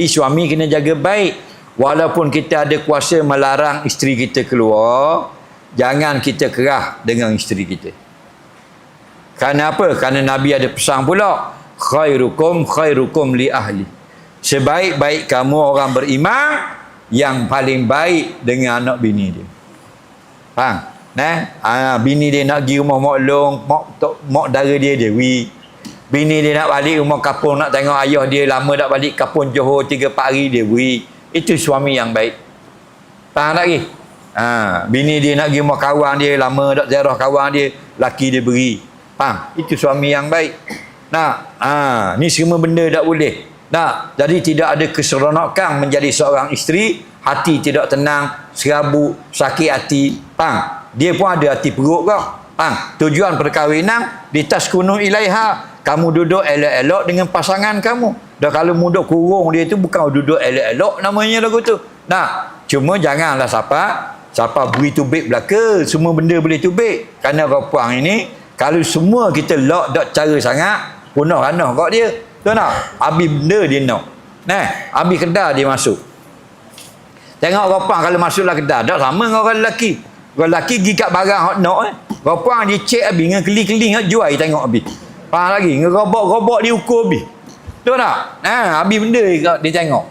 Suami kena jaga baik. Walaupun kita ada kuasa melarang isteri kita keluar, jangan kita kerah dengan isteri kita. Kerana apa? Kerana Nabi ada pesan pula, khairukum li ahli. Sebaik-baik kamu orang beriman, yang paling baik dengan anak bini dia. Faham? Bini dia nak pergi rumah mak long, mak dara dia bini dia nak balik rumah kapung, nak tengok ayah dia lama tak balik kapung Johor 3-4 hari, dia beri. Itu suami yang baik. Faham tak lagi? Bini dia nak pergi rumah kawan dia, lama tak ziarah kawan dia, laki dia beri. Faham? Itu suami yang baik. Ni semua benda tak boleh. Jadi tidak ada keseronokan menjadi seorang isteri, hati tidak tenang, serabut, sakit hati. Faham? Dia pun ada hati perut kau. Faham? Tujuan perkahwinan litaskunu ilaiha. Kamu duduk elok-elok dengan pasangan kamu. Dah kalau duduk kurung dia tu bukan duduk elok-elok namanya lagu tu. Cuma janganlah siapa beri tubik belaka, semua benda boleh tubik. Kerana perempuan ini kalau semua kita lock dok cara sangat, punah ranah kat dia. Tahu tak? Habis benda dia nak. Habis kedai dia masuk. Tengok perempuan kalau masuklah kedai, tak sama dengan orang lelaki. Orang lelaki pergi kat barang hot nak perempuan dia cek habis dengan keling-keling hot jual tengok habis. Faham lagi? Ngerobok-robok dia ukur habis. Tahu tak? Habis benda dia tengok.